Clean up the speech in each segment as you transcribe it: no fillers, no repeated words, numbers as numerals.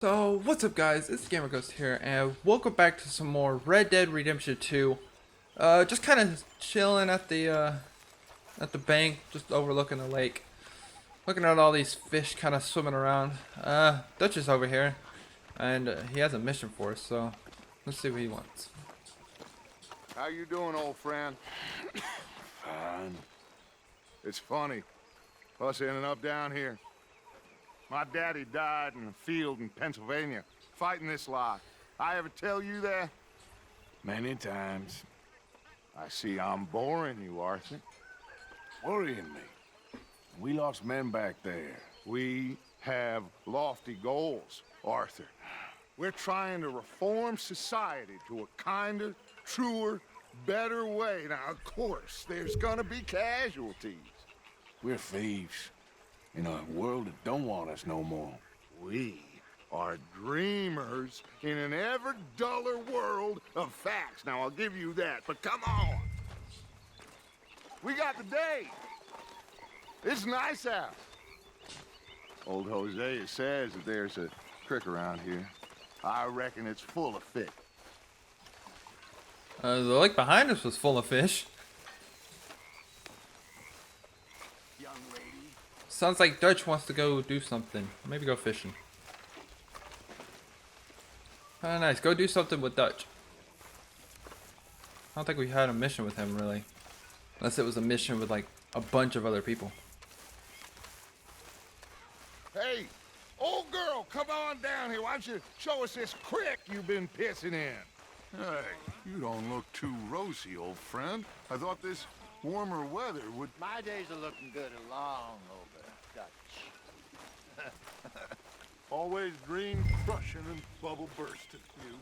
So, what's up guys, it's Gamer Ghost here, and welcome back to some more Red Dead Redemption 2. Just kind of chilling at the bank, just overlooking the lake. Looking at all these fish kind of swimming around. Dutch is over here, and he has a mission for us, so let's see what he wants. How you doing, old friend? Fine. It's funny, us ending up down here. My daddy died in a field in Pennsylvania, fighting this lot. I ever tell you that? Many times. I see I'm boring you, Arthur. Worrying me. We lost men back there. We have lofty goals, Arthur. We're trying to reform society to a kinder, truer, better way. Now, of course, there's gonna be casualties. We're thieves. In a world that don't want us no more. We are dreamers in an ever duller world of facts. Now, I'll give you that, but come on. We got the day. It's nice out. Old Hosea says that there's a creek around here. I reckon it's full of fish. The lake behind us was full of fish. Young lady. Sounds like Dutch wants to go do something. Maybe go fishing. Oh, nice. Go do something with Dutch. I don't think we had a mission with him, really. Unless it was a mission with, like, a bunch of other people. Hey, old girl, come on down here. Why don't you show us this creek you've been pissing in? Hey, you don't look too rosy, old friend. I thought this warmer weather would... My days are looking good along over, Dutch. Always green crushing and bubble bursting, you.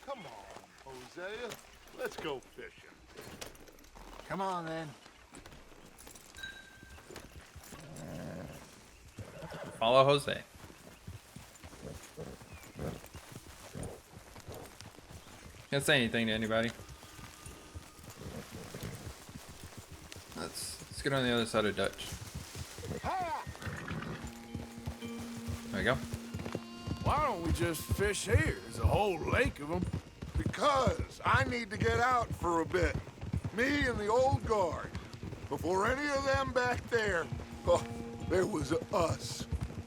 Come on, Hosea. Let's go fishing. Come on, then. Follow Jose. Can't say anything to anybody. Let's get on the other side of Dutch. There we go. Why don't we just fish here? There's a whole lake of them. Because I need to get out for a bit. Me and the old guard. Before any of them back there, oh, there was us.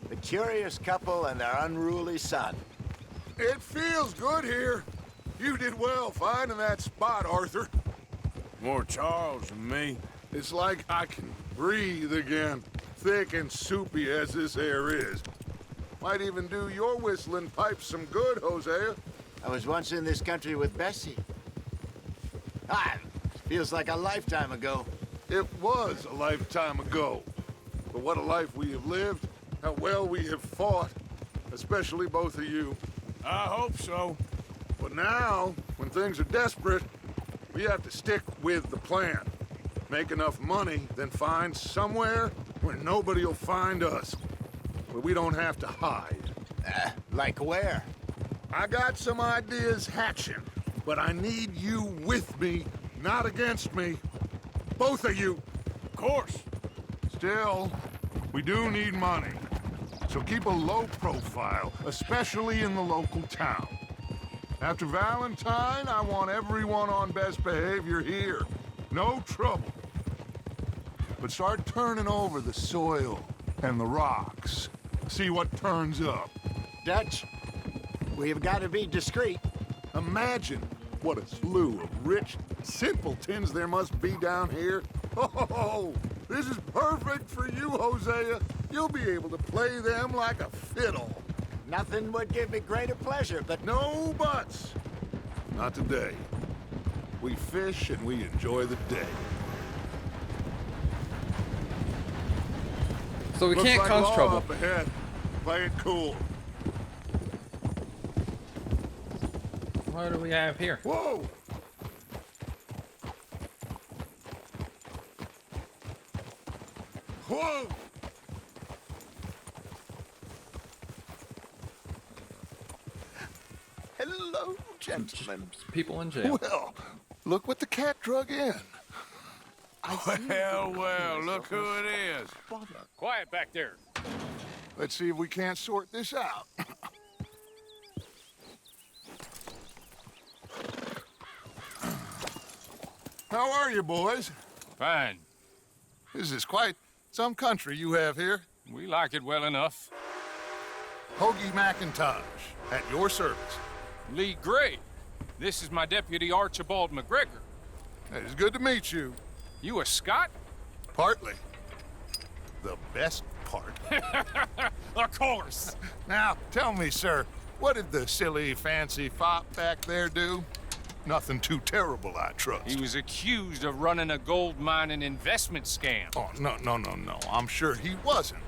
The curious couple and their unruly son. It feels good here. You did well finding that spot, Arthur. More Charles than me. It's like I can breathe again, thick and soupy as this air is. Might even do your whistling pipes some good, Hosea. I was once in this country with Bessie. Feels like a lifetime ago. It was a lifetime ago. But what a life we have lived, how well we have fought, especially both of you. I hope so. But now, when things are desperate, we have to stick with the plan. Make enough money, then find somewhere where nobody will find us. Where we don't have to hide. Like where? I got some ideas hatching, but I need you with me, not against me. Both of you. Of course. Still, we do need money. So keep a low profile, especially in the local town. After Valentine, I want everyone on best behavior here. No trouble. But start turning over the soil and the rocks. See what turns up. Dutch, we've got to be discreet. Imagine what a slew of rich simpletons there must be down here. Oh, this is perfect for you, Hosea. You'll be able to play them like a fiddle. Nothing would give me greater pleasure, but No buts. Not today. We fish and we enjoy the day. So we Looks can't like cause law trouble. up ahead. Play it cool. What do we have here? Whoa! Whoa! hello, gentlemen. People in jail. Well, look what the cat drug in. Well, look who it is. Quiet back there. Let's see if we can't sort this out. How are you, boys? Fine. This is quite some country you have here. We like it well enough. Hoagie McIntosh, at your service. Lee Gray. This is my deputy Archibald McGregor. It's good to meet you. You a Scot? Partly. The best part. Of course. Now, tell me, sir, what did the silly, fancy fop back there do? Nothing too terrible, I trust. He was accused of running a gold mining investment scam. Oh, no. I'm sure he wasn't.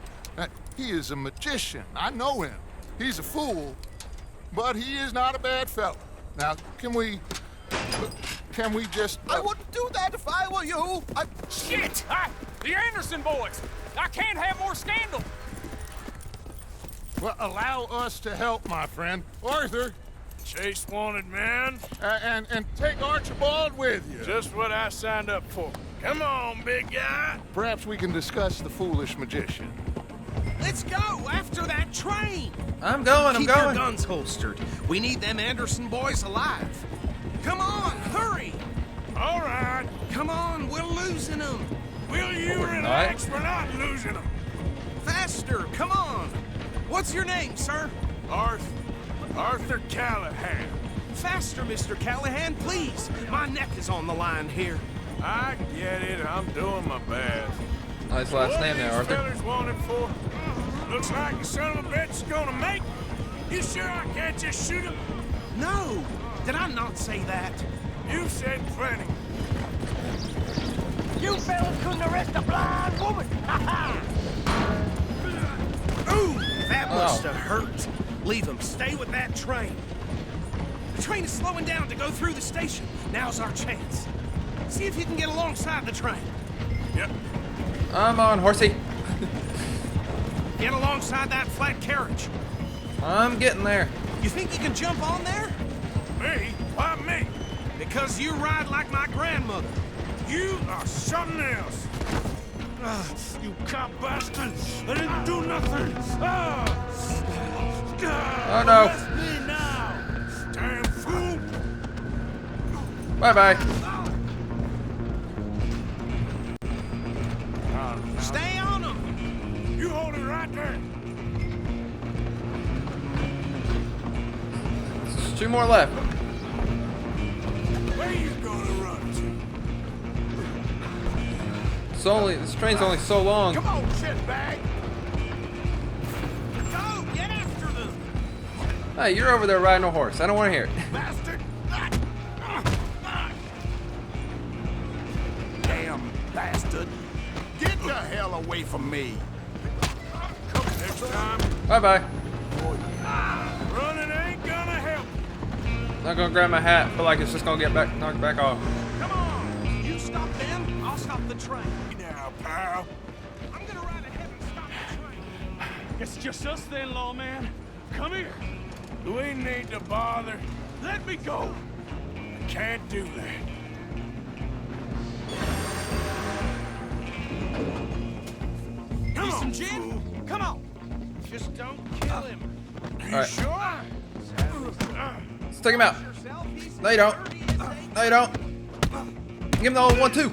He is a magician. I know him. He's a fool, but he is not a bad fellow. Now, can we just... I wouldn't do that if I were you. Shit! The Anderson boys! I can't have more scandal! Well, allow us to help, my friend. Arthur, Chase wanted man. and take Archibald with you. Just what I signed up for. Come on, big guy. Perhaps we can discuss the foolish magician. Let's go after that train. I'm going. Keep your guns holstered. We need them Anderson boys alive. Come on, hurry. All right. Come on, we're losing them. Will you we're relax? We're not losing them. Faster, come on. What's your name, sir? Arthur Callahan. Faster, Mr. Callahan, please. My neck is on the line here. I get it. I'm doing my best. Nice last name there, Arthur. Fellas wanted for? Looks like the son of a bitch is gonna make. You sure I can't just shoot him? No, did I not say that? You said plenty. You fellas couldn't arrest a blind woman! Ooh, that must Oh. have hurt. Leave him. Stay with that train. The train is slowing down to go through the station. Now's our chance. See if you can get alongside the train. Yep. I'm on, horsey. Get alongside that flat carriage. I'm getting there. You think you can jump on there? Me? Why me? Because you ride like my grandmother. You are something else. You cop bastard! I didn't do nothing! Oh no. Arrest me now! Damn fool! Bye-bye. Stay on them. You hold it right there! There's 2 more left. Where you gonna run to? This train's only so long. Come on, shitbag! Go, get after them. Hey, you're over there riding a horse. I don't want to hear it. Bastard! Damn bastard. Get the hell away from me. Next time, Bye-bye. running ain't gonna help. Not gonna grab my hat. Feel like it's just gonna get knocked back off. Come on. You stop them, I'll stop the train. Now, pal. I'm gonna ride ahead and stop the train. It's just us then, lawman. Come here. We need to bother. Let me go. Can't do that. Need some gin? Come on. Just don't kill him. You All right. sure? Let's take him out. Yourself, he's No, you don't. dirty as they- No, you don't. Give him the old 1-2.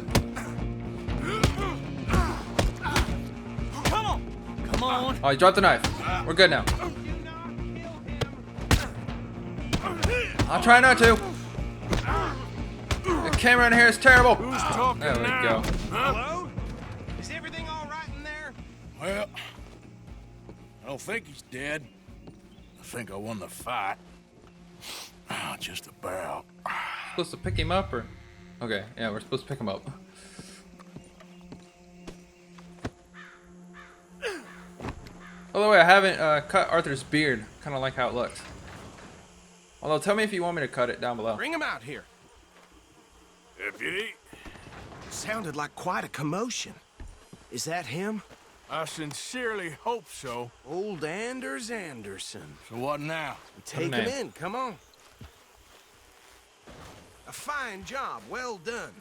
Come on. Come on. Oh, he dropped the knife. We're good now. Do not kill him. I'll try not to. The camera in here is terrible. Who's talking There we now? go. Hello? Is everything all right in there? Well, I don't think he's dead. I think I won the fight. Just about. Supposed to pick him up or? Okay, yeah, we're supposed to pick him up. By the way, I haven't cut Arthur's beard. Kind of like how it looks. Although, tell me if you want me to cut it down below. Bring him out here. Deputy, Sounded like quite a commotion. Is that him? I sincerely hope so. Old Anders Anderson. So what now? Take name. him in, come on. A fine job, well done.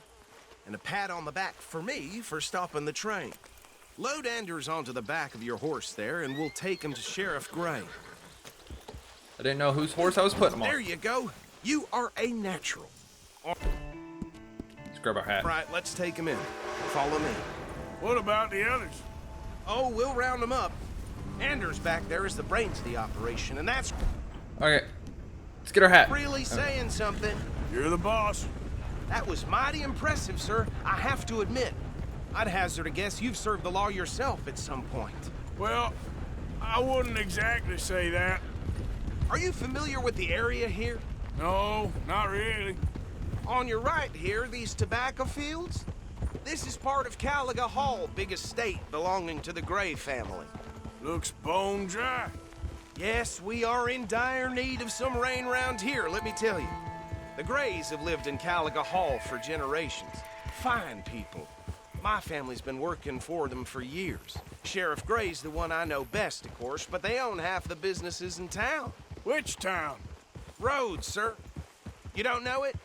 And a pat on the back for me for stopping the train. Load Anders onto the back of your horse there, and we'll take him to Sheriff Gray. I didn't know whose horse I was putting him There on. you go. You are a natural. He's grab our hat. Right, let's take him in. Follow me. What about the others? Oh, we'll round them up. Anders back there is the brains of the operation, and that's Okay. Let's get our hat. really saying something. You're the boss. That was mighty impressive, sir. I have to admit. I'd hazard a guess you've served the law yourself at some point. Well, I wouldn't exactly say that. Are you familiar with the area here? No, not really. On your right here, these tobacco fields? This is part of Caliga Hall, big estate belonging to the Gray family. Looks bone dry. Yes, we are in dire need of some rain round here, let me tell you. The Grays have lived in Caliga Hall for generations. Fine people. My family's been working for them for years. Sheriff Gray's the one I know best, of course, but they own half the businesses in town. Which town? Rhodes, sir. You don't know it?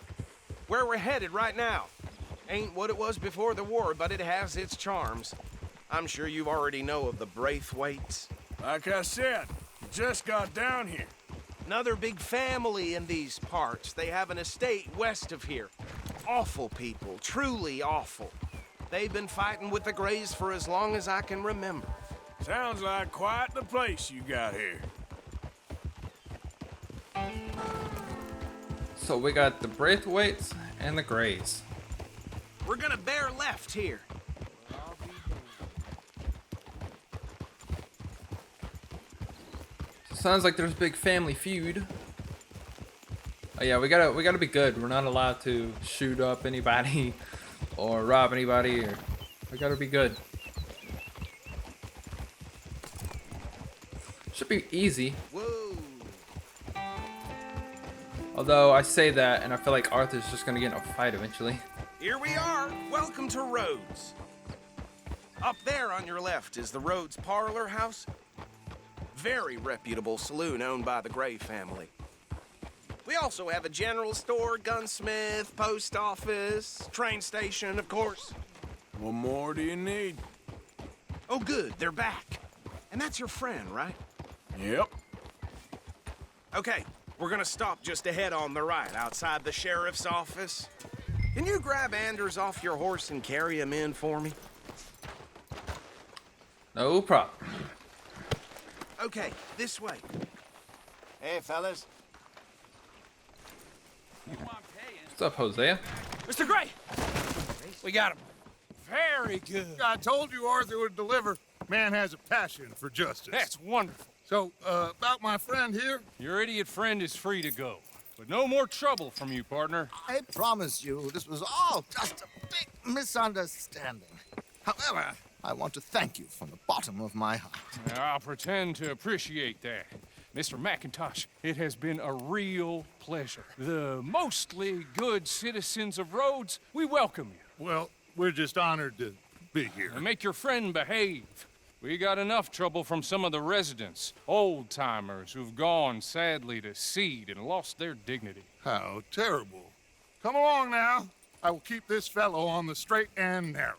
Where we're headed right now. Ain't what it was before the war, but it has its charms. I'm sure you already know of the Braithwaites. Like I said, just got down here. Another big family in these parts. They have an estate west of here. Awful people, truly awful. They've been fighting with the Grays for as long as I can remember. Sounds like quite the place you got here. So we got the Braithwaites and the Grays. We're gonna bear left here. Sounds like there's a big family feud. Oh yeah, we gotta be good. We're not allowed to shoot up anybody or rob anybody. We gotta be good. Should be easy. Whoa. Although I say that and I feel like Arthur's just gonna get in a fight eventually. Here we are. Welcome to Rhodes. Up there on your left is the Rhodes Parlor House. Very reputable saloon owned by the Gray family. We also have a general store, gunsmith, post office, train station, of course. What more do you need? Oh, good, they're back. And that's your friend, right? Yep. Okay, we're gonna stop just ahead on the right, outside the sheriff's office. Can you grab Anders off your horse and carry him in for me? No problem. Okay, this way. Hey, fellas. What's up, Hosea? Mr. Gray! We got him. Very good. I told you Arthur would deliver. Man has a passion for justice. That's wonderful. So, about my friend here, Your idiot friend is free to go. But no more trouble from you, partner. I promise you, this was all just a big misunderstanding. However, I want to thank you from the bottom of my heart. I'll pretend to appreciate that. Mr. McIntosh, it has been a real pleasure. The mostly good citizens of Rhodes, we welcome you. well, we're just honored to be here. And make your friend behave. We got enough trouble from some of the residents, old-timers who've gone, sadly, to seed and lost their dignity. How terrible. Come along now. I will keep this fellow on the straight and narrow.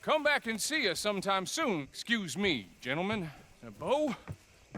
Come back and see us sometime soon. Excuse me, gentlemen. Bo,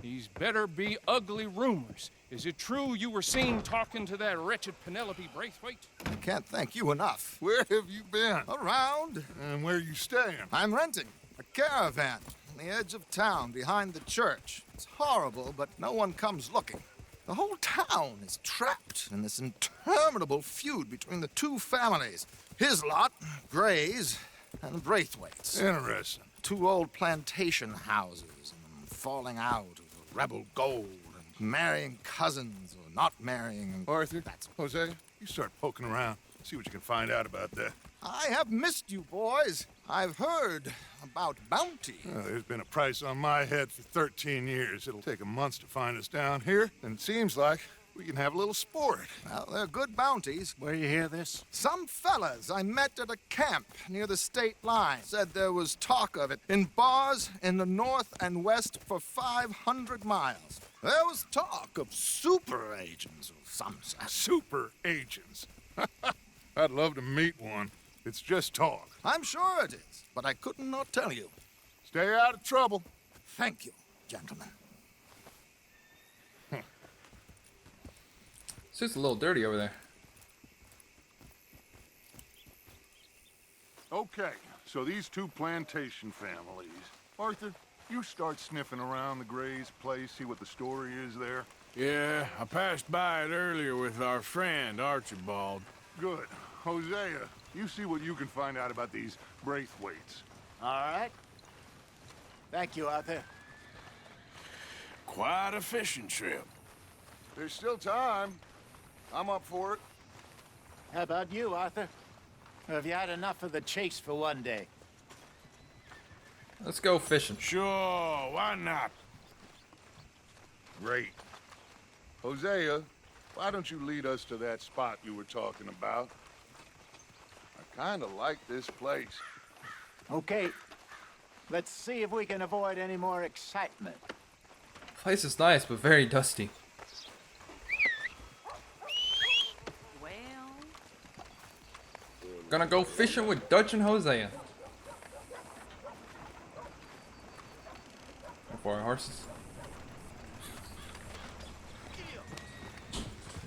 these better be ugly rumors. Is it true you were seen talking to that wretched Penelope Braithwaite? I can't thank you enough. Where have you been? Around, And where you staying? I'm renting a caravan on the edge of town behind the church. It's horrible, but no one comes looking. The whole town is trapped in this interminable feud between the two families. His lot, Gray's, and the Braithwaites. Interesting. Two old plantation houses and falling out of rebel gold and marrying cousins or not marrying. Arthur, Jose, you start poking around. See what you can find out about that. I have missed you, boys. I've heard about bounty. There's been a price on my head for 13 years. It'll take 'em months to find us down here, and it seems like we can have a little sport. Well, they're good bounties. Where you hear this? Some fellas I met at a camp near the state line said there was talk of it in bars in the north and west for 500 miles. There was talk of super agents of some sort. Super agents. I'd love to meet one. It's just talk. I'm sure it is, but I couldn't not tell you. Stay out of trouble. Thank you, gentlemen. It's just a little dirty over there. Okay, so these two plantation families. Arthur, you start sniffing around the Gray's place, see what the story is there. Yeah, I passed by it earlier with our friend, Archibald. Good. Hosea, you see what you can find out about these Braithwaites. All right. Thank you, Arthur. Quite a fishing trip. There's still time. I'm up for it. How about you, Arthur? Or have you had enough of the chase for one day? Let's go fishing. Sure, why not? Great. Hosea, why don't you lead us to that spot you were talking about? I kind of like this place. Okay. Let's see if we can avoid any more excitement. Place is nice, but very dusty. Well, Gonna go fishing with Dutch and Hosea. For our horses.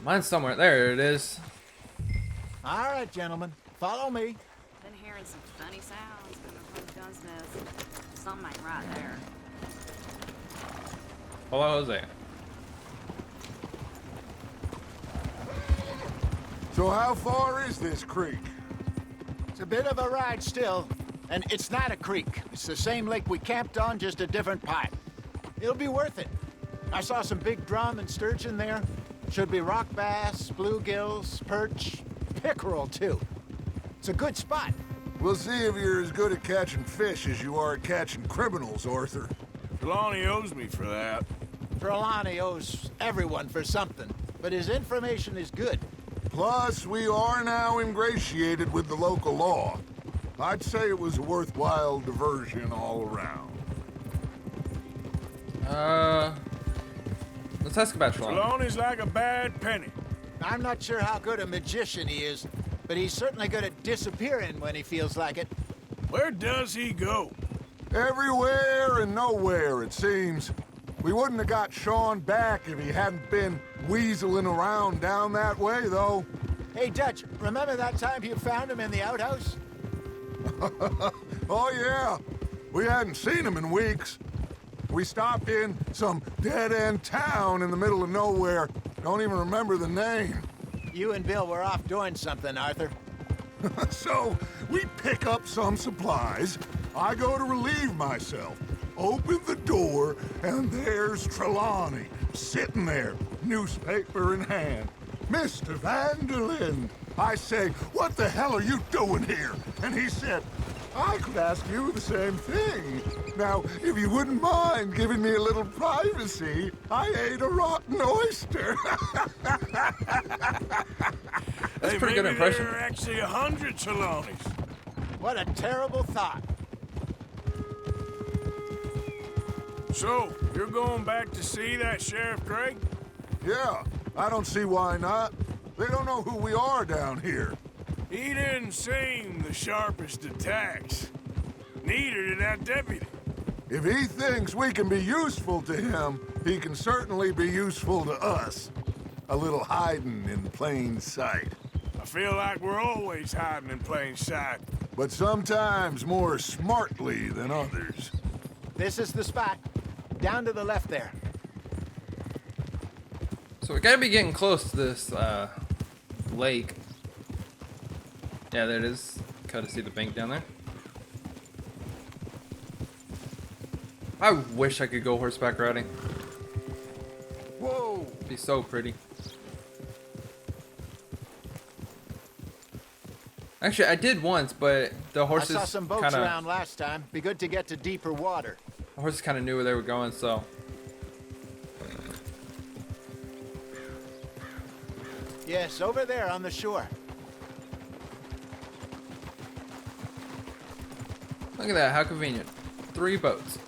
Mine's somewhere. There it is. All right, gentlemen. Follow me. been hearing some funny sounds coming from the gun's nest. Something ain't right there. Follow Hosea. So how far is this creek? It's a bit of a ride still, and it's not a creek. It's the same lake we camped on, just a different part. It'll be worth it. I saw some big drum and sturgeon there. Should be rock bass, bluegills, perch, pickerel too. It's a good spot. We'll see if you're as good at catching fish as you are at catching criminals, Arthur. Trelawney owes me for that. Trelawney owes everyone for something, but his information is good. Plus, we are now ingratiated with the local law. I'd say it was a worthwhile diversion all around. Let's ask about Trelawney. Trelawney's like a bad penny. I'm not sure how good a magician he is, but he's certainly good at disappearing when he feels like it. Where does he go? Everywhere and nowhere, it seems. We wouldn't have got Sean back if he hadn't been weaseling around down that way, though. Hey, Dutch, remember that time you found him in the outhouse? Oh, yeah. We hadn't seen him in weeks. We stopped in some dead-end town in the middle of nowhere. Don't even remember the name. You and Bill were off doing something, Arthur. So, we pick up some supplies. I go to relieve myself. Open the door, and there's Trelawney, sitting there, newspaper in hand. Mr. Vanderlyn. I say, what the hell are you doing here? And he said, I could ask you the same thing. Now, if you wouldn't mind giving me a little privacy, I ate a rotten oyster. That's a pretty good maybe impression. There are actually 100 Trelawneys. What a terrible thought. So, you're going back to see that Sheriff Craig? Yeah, I don't see why not. They don't know who we are down here. He didn't seem the sharpest attacks. Neither did that deputy. If he thinks we can be useful to him, he can certainly be useful to us. A little hiding in plain sight. I feel like we're always hiding in plain sight. But sometimes more smartly than others. This is the spot. Down to the left there. So we gotta be getting close to this lake. Yeah, there it is. Kind of see the bank down there. I wish I could go horseback riding. Whoa! It'd be so pretty. Actually, I did once, but the horses I saw some boats kinda, around last time. Be good to get to deeper water. the horses kind of knew where they were going, so. Yes, over there on the shore. Look at that, how convenient. 3 boats.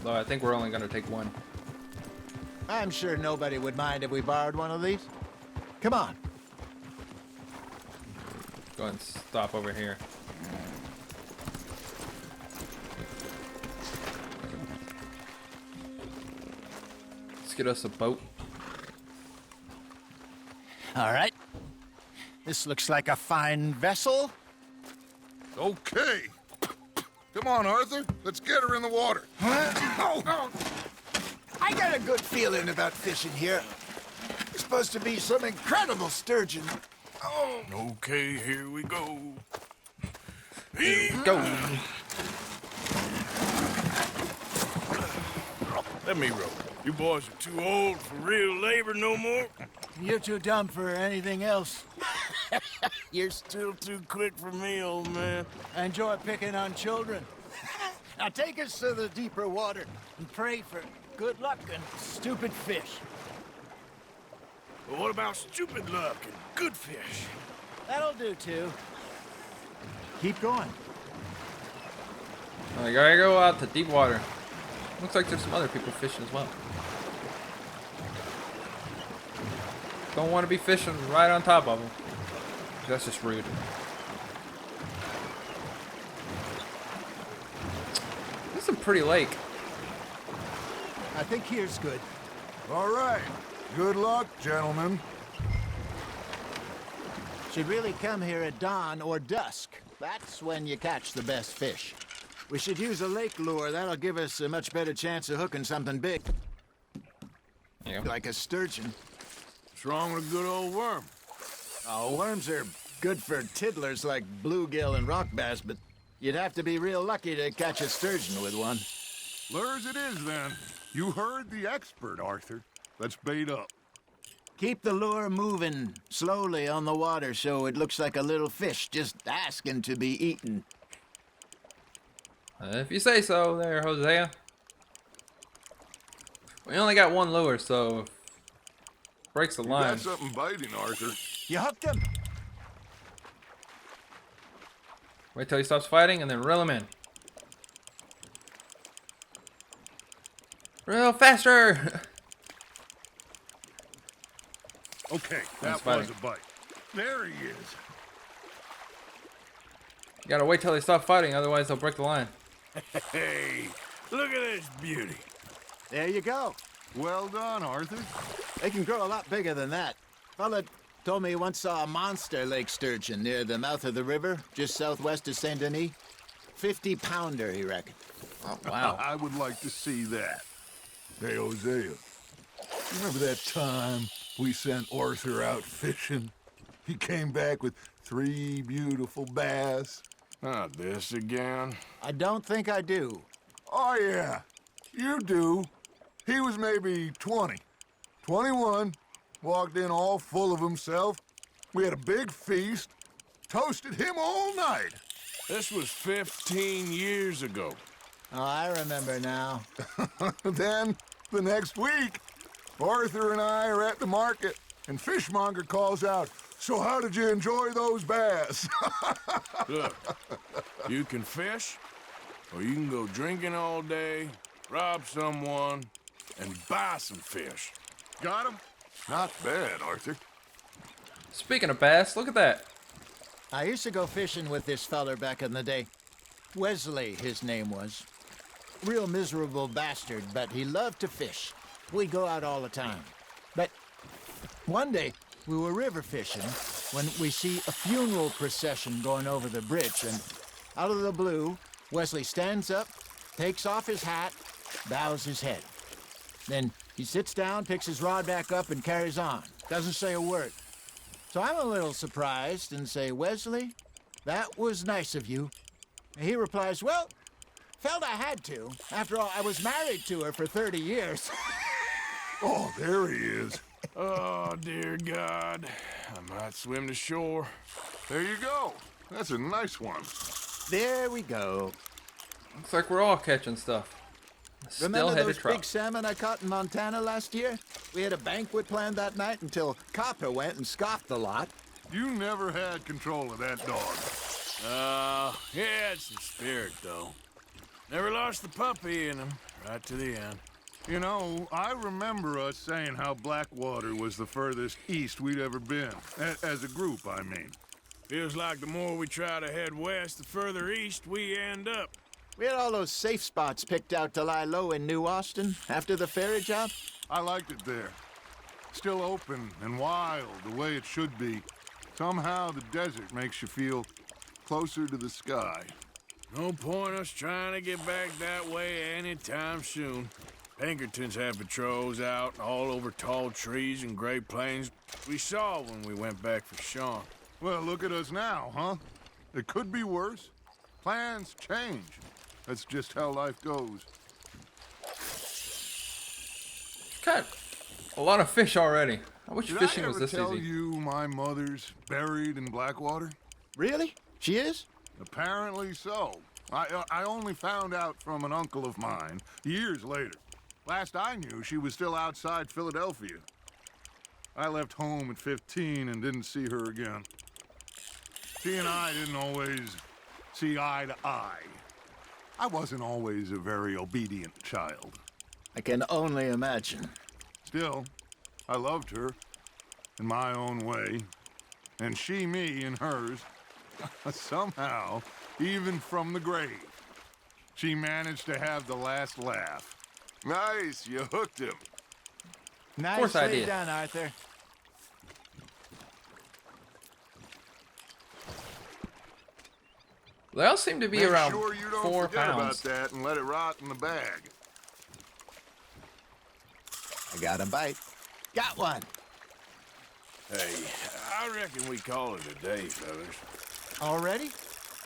Though I think we're only gonna take one. I'm sure nobody would mind if we borrowed one of these. Come on. Go ahead and stop over here. Let's get us a boat. All right. This looks like a fine vessel. Okay. Come on, Arthur. Let's get her in the water. I got a good feeling about fishing here. It's supposed to be some incredible sturgeon. Oh. Okay, here we go. Go. Let me row. You boys are too old for real labor no more. You're too dumb for anything else. You're still too quick for me, old man. I enjoy picking on children. Now take us to the deeper water and pray for good luck and stupid fish. But what about stupid luck and good fish? That'll do, too. Keep going. I gotta go out to deep water. Looks like there's some other people fishing as well. Don't want to be fishing right on top of them. That's just rude. This is a pretty lake. I think here's good. All right. Good luck, gentlemen. Should really come here at dawn or dusk. That's when you catch the best fish. We should use a lake lure. That'll give us a much better chance of hooking something big. There you go. Like a sturgeon. What's wrong with a good old worm? Oh, worms are good for tiddlers like bluegill and rock bass, but you'd have to be real lucky to catch a sturgeon with one. Lures it is, then. You heard the expert, Arthur. Let's bait up. Keep the lure moving slowly on the water so it looks like a little fish just asking to be eaten. If you say so there, Hosea. We only got one lure, so if breaks the You line. got something biting, Arthur. You hooked him? Wait till he stops fighting and then reel him in. Reel faster! Okay, That's that was fighting. a bite. There he is. You gotta wait till they stop fighting, otherwise they'll break the line. Hey, look at this beauty. There you go. Well done, Arthur. They can grow a lot bigger than that. Fella told me he once saw a monster lake sturgeon near the mouth of the river, just southwest of Saint Denis. 50-pounder, he reckoned. Oh, wow. I would like to see that. Hey, Hosea. Remember that time we sent Arthur out fishing? He came back with 3 beautiful bass. Not this again. I don't think I do. Oh, yeah. You do. He was maybe 20. 21. Walked in all full of himself. We had a big feast. Toasted him all night. This was 15 years ago. Oh, I remember now. Then, the next week, Arthur and I are at the market, and Fishmonger calls out, "So how did you enjoy those bass?" Look, you can fish, or you can go drinking all day, rob someone, and buy some fish. Got him? Not bad, Arthur. Speaking of bass, look at that. I used to go fishing with this feller back in the day. Wesley, his name was. Real miserable bastard, but he loved to fish. We'd go out all the time. But one day, we were river fishing when we see a funeral procession going over the bridge, and out of the blue, Wesley stands up, takes off his hat, bows his head. Then he sits down, picks his rod back up, and carries on. Doesn't say a word. So I'm a little surprised and say, "Wesley, that was nice of you." And he replies, "Well, felt I had to. After all, I was married to her for 30 years. Oh, there he is. Oh, dear God. I might swim to shore. There you go. That's a nice one. There we go. Looks like we're all catching stuff. Remember Still-headed those trout. big salmon I caught in Montana last year? We had a banquet planned that night until Copper went and scoffed the lot. You never had control of that dog. He had some spirit, though. Never lost the puppy in him, right to the end. You know, I remember us saying how Blackwater was the furthest east we'd ever been. As a group, I mean. Feels like the more we try to head west, the further east we end up. We had all those safe spots picked out to lie low in New Austin after the ferry job. I liked it there. Still open and wild, the way it should be. Somehow the desert makes you feel closer to the sky. No point us trying to get back that way anytime soon. Pinkertons have patrols out all over tall trees and Great Plains. We saw when we went back for Sean. Well, look at us now, huh? It could be worse. Plans change. That's just how life goes. Got a lot of fish already. I wish Did fishing I was ever this tell easy. you my mother's buried in Blackwater? Really? She is? Apparently so. I only found out from an uncle of mine years later. Last I knew, she was still outside Philadelphia. I left home at 15 and didn't see her again. She and I didn't always see eye to eye. I wasn't always a very obedient child. I can only imagine. Still, I loved her in my own way, and she me in hers. Somehow, even from the grave, she managed to have the last laugh. Nice, you hooked him. course I Nicely did. done, Arthur. They all seem to be Make around sure you don't 4 forget pounds. about that and let it rot in the bag. I got a bite. Got one. Hey, I reckon we call it a day, fellas. Already?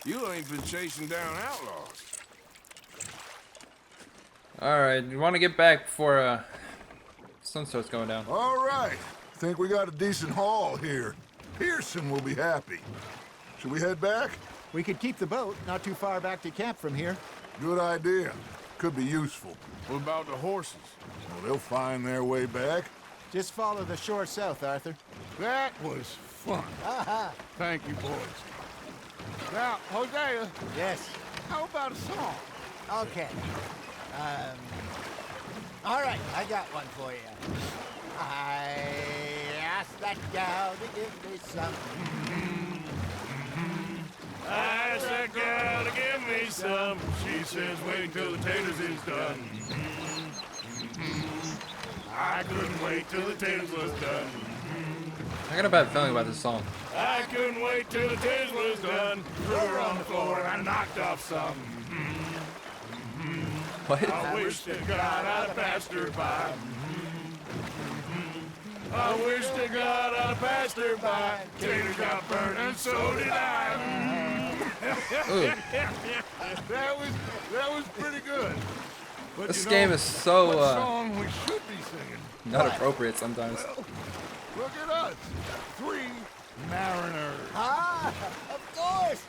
You ain't been chasing down outlaws. Alright, you want to get back before sun starts going down. All right. Think we got a decent haul here. Pearson will be happy. Should we head back? We could keep the boat not too far back to camp from here. Good idea. Could be useful. What about the horses? Well, they'll find their way back. Just follow the shore south, Arthur. That was fun. Thank you, boys. Now, Hosea, Yes. how about a song? Okay. All right, I got one for you. I asked that gal to give me some. I asked that gal to give me some. She says, wait till the taters is done. I couldn't wait till the taters was done. I got a bad feeling about this song. I couldn't wait till the taters was done. Threw her on the floor and I knocked off some. What? I wish to God I'd passed her by. I wish to God I'd passed her by. Taters got burned and so did I. Ooh, That was pretty good. But this you game know is so what song we should be singing? not appropriate sometimes. Look at us, 3 mariners. Ah, of course.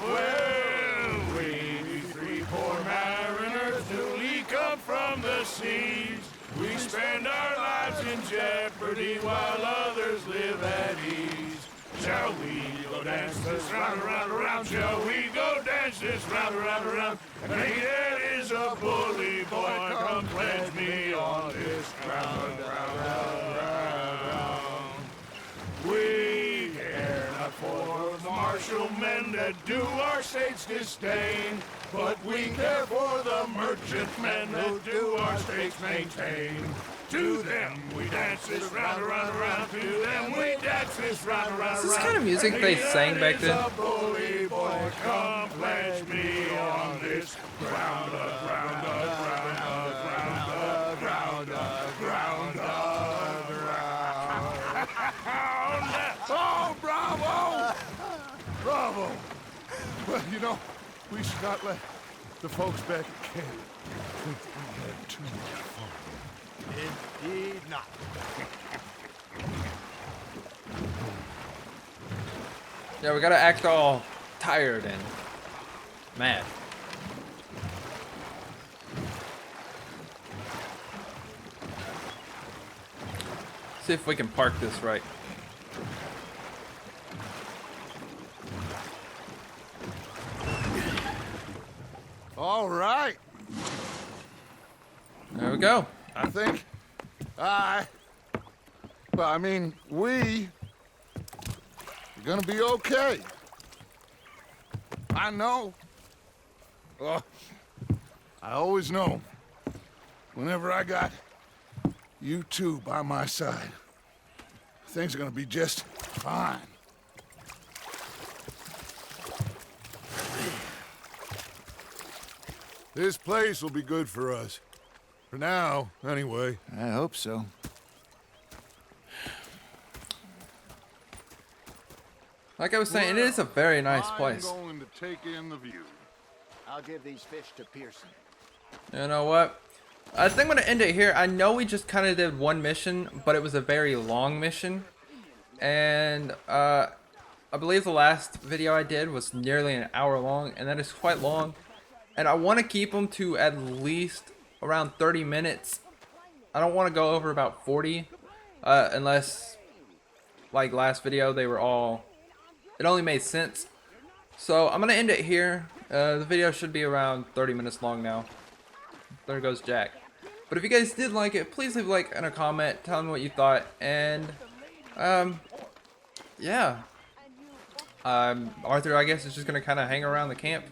Well, we 3 poor mariners newly come from the seas. We spend our lives in jeopardy while others live at ease. Shall we go dance this round, around, around? Shall we go dance this round, around, around? And he that is a bully boy, come pledge me on this ground, round. We care not for the martial men that do our state's disdain, but we care for the merchant men that do our state's maintain. To them we dance this round, around, around. To them we dance this round, around, Is this around. kind of music they sang back then? A bully boy, come pledge me on this ground, ground, ground, ground, ground, ground, Oh, bravo! Bravo! Well, you know, we should not let the folks back at camp think that we had too much fun. Indeed not. Yeah, we gotta act all tired and mad. See if we can park this right. All right. There we go. I think we are gonna be okay. I know. I always know. Whenever I got you two by my side, things are gonna be just fine. This place will be good for us. For now, anyway. I hope so. Like I was saying, it is a very nice place. I'm going to take in the view. I'll give these fish to Pearson. You know what? I think I'm gonna end it here. I know we just kind of did one mission, but it was a very long mission, and I believe the last video I did was nearly an hour long, and that is quite long. And I want to keep them to at least around 30 minutes. I don't want to go over about 40, unless, like last video, they were all, it only made sense. So I'm gonna end it here. The video should be around 30 minutes long now. There goes Jack. But if you guys did like it, please leave a like and a comment. Tell me what you thought. And, yeah. Arthur, I guess, is just going to kind of hang around the camp.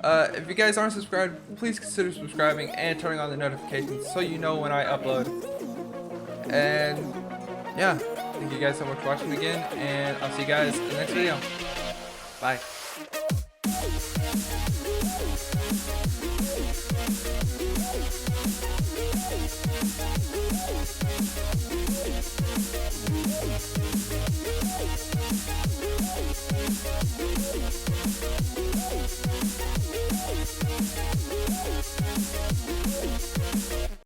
If you guys aren't subscribed, please consider subscribing and turning on the notifications so you know when I upload. And, yeah. Thank you guys so much for watching again. And I'll see you guys in the next video. Bye. We'll be right back.